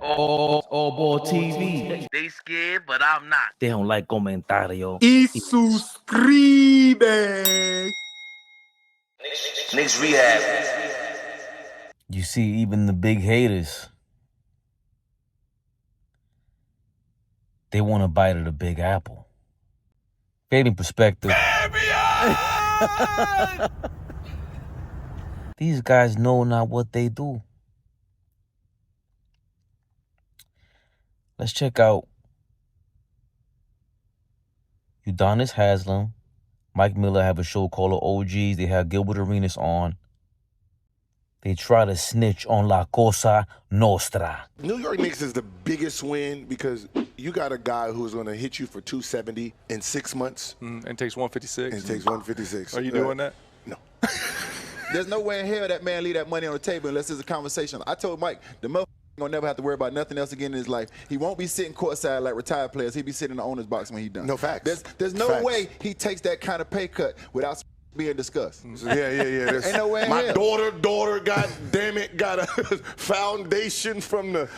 AllBall TV. They scared, but I'm not. They don't like comentario. Y suscribe. Knicks Rehab. You see, even the big haters, they want to bite of the big apple. Fabian PerspecTV. These guys know not what they do. Let's check out Udonis Haslem. Mike Miller have a show called The OGs. They have Gilbert Arenas on. They try to snitch on La Cosa Nostra. New York Knicks is the biggest win because you got a guy who's going to hit you for 270 in 6 months. And takes 156. And takes 156. Are you doing that? No. There's no way in hell that man leave that money on the table unless it's a conversation. I told Mike, the motherfucker gonna never have to worry about nothing else again in his life. He won't be sitting courtside like retired players. He'll be sitting in the owner's box when he's done. No facts. There's no Facts. way he takes that kind of pay cut without being discussed. Yeah. Ain't no way in My hell. daughter, God damn it, got a foundation from the,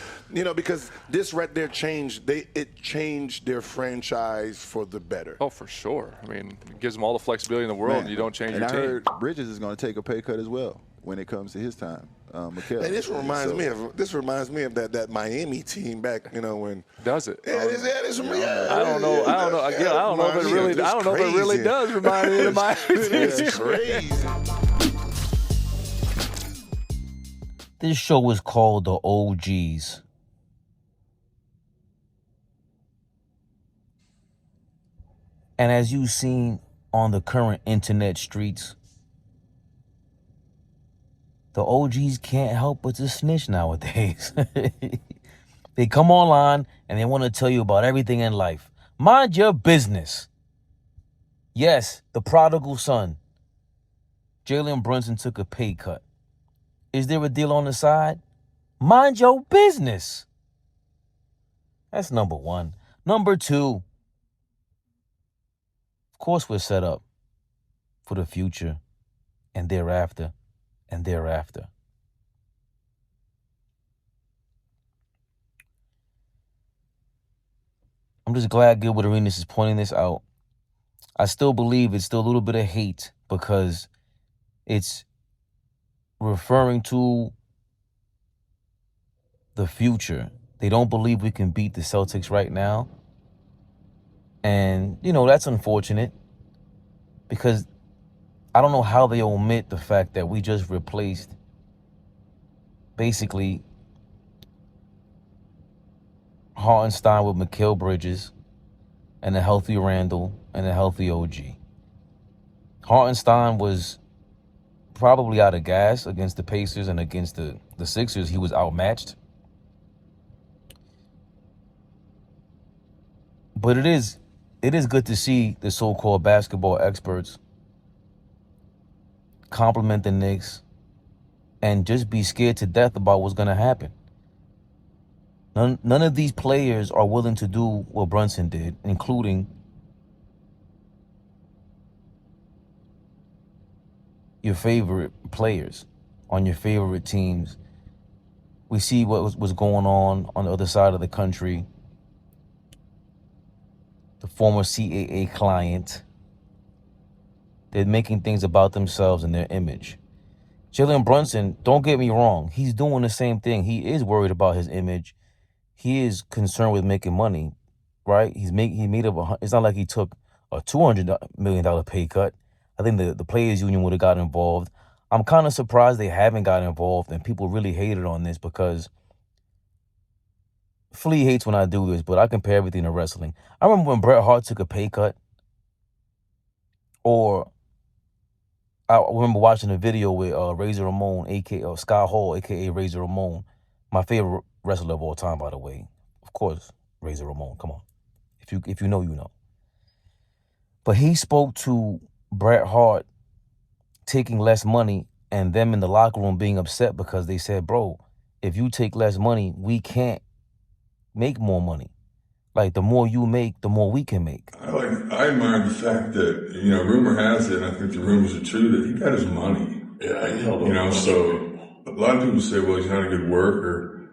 because this right there changed. It changed their franchise for the better. Oh, for sure. I mean, it gives them all the flexibility in the world, and you don't change your and team. I heard Bridges is going to take a pay cut as well when it comes to his time. McKell. And this reminds me of that Miami team back, when. Does it? Yeah, this I don't know. Again, I don't know if it really. I don't know if it really does remind me of my. It's crazy. This show is called The OGs. And as you've seen on the current internet streets, the OGs can't help but to snitch nowadays. They come online and they want to tell you about everything in life. Mind your business. Yes, the prodigal son. Jalen Brunson took a pay cut. Is there a deal on the side? Mind your business. That's number one. Number two, of course we're set up for the future and thereafter. And thereafter. I'm just glad Gilbert Arenas is pointing this out. I still believe it's still a little bit of hate because it's referring to the future. They don't believe we can beat the Celtics right now. And, that's unfortunate because I don't know how they omit the fact that we just replaced basically Hartenstein with Mikal Bridges and a healthy Randall and a healthy OG. Hartenstein was probably out of gas against the Pacers and against the Sixers. He was outmatched. But it is good to see the so-called basketball experts compliment the Knicks and just be scared to death about what's going to happen. None of these players are willing to do what Brunson did, including your favorite players on your favorite teams. We see what was going on the other side of the country. The former CAA client. They're making things about themselves and their image. Jalen Brunson, don't get me wrong, he's doing the same thing. He is worried about his image. He is concerned with making money, right? He made up. It's not like he took a $200 million pay cut. I think the players union would have got involved. I'm kind of surprised they haven't got involved, and people really hated on this because Flea hates when I do this, but I compare everything to wrestling. I remember when Bret Hart took a pay cut, or I remember watching a video with Razor Ramon, aka Scott Hall, aka Razor Ramon, my favorite wrestler of all time, by the way. Of course, Razor Ramon. Come on, if you know, you know. But he spoke to Bret Hart taking less money and them in the locker room being upset because they said, "Bro, if you take less money, we can't make more money. Like, the more you make, the more we can make." I admire the fact that, rumor has it, and I think the rumors are true, that he got his money. Yeah, he held on. So a lot of people say, well, he's not a good worker.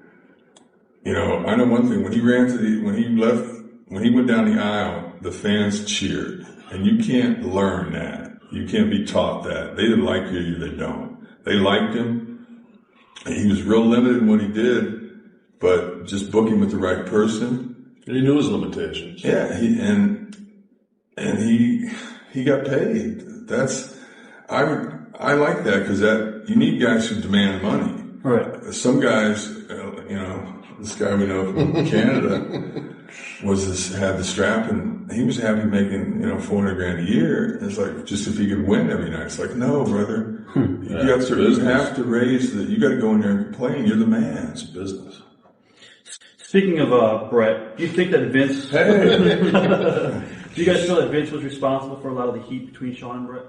You know, I know one thing. When he went down the aisle, the fans cheered. And you can't learn that. You can't be taught that. They didn't like you, they don't. They liked him. And he was real limited in what he did, but just book him with the right person. And he knew his limitations. Yeah, he got paid. I like that because you need guys who demand money. Right. Some guys, this guy we know from Canada had the strap, and he was happy making $400,000 a year. It's like just if he could win every night. It's like, no, brother, you have to raise you got to go in there and complain. You're the man. It's business. Speaking of Bret, do you think that Vince? Do you guys feel that Vince was responsible for a lot of the heat between Sean and Bret?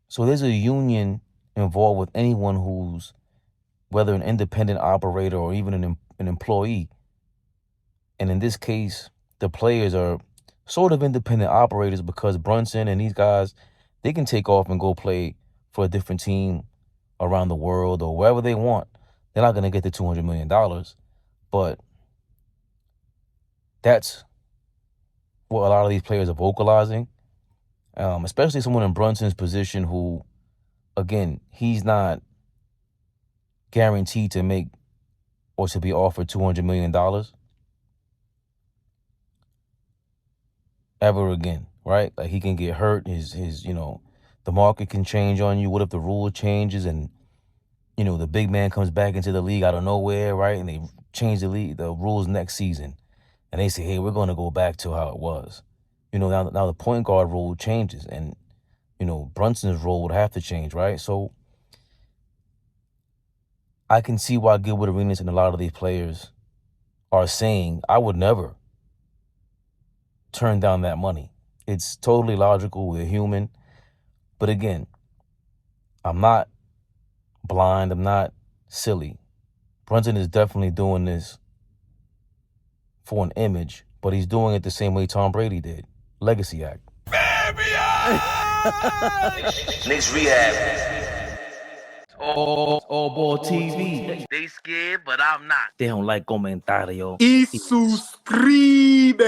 So there's a union involved with anyone who's, whether an independent operator or even an employee. And in this case, the players are sort of independent operators because Brunson and these guys, they can take off and go play for a different team around the world or wherever they want. They're not going to get the $200 million. But that's what a lot of these players are vocalizing. Especially someone in Brunson's position who, again, he's not guaranteed to make or to be offered $200 million ever again, right? Like he can get hurt. The market can change on you. What if the rule changes and, the big man comes back into the league out of nowhere, right? And they change the rules next season. And they say, hey, we're going to go back to how it was. Now the point guard rule changes and, Brunson's role would have to change, right? So I can see why Gilbert Arenas and a lot of these players are saying, I would never turn down that money. It's totally logical. We're human. But again, I'm not blind. I'm not silly. Brunson is definitely doing this for an image, but he's doing it the same way Tom Brady did. Legacy act. Knicks Rehab. AllBall TV. They scared, but I'm not. They don't like comentario. Y suscribe.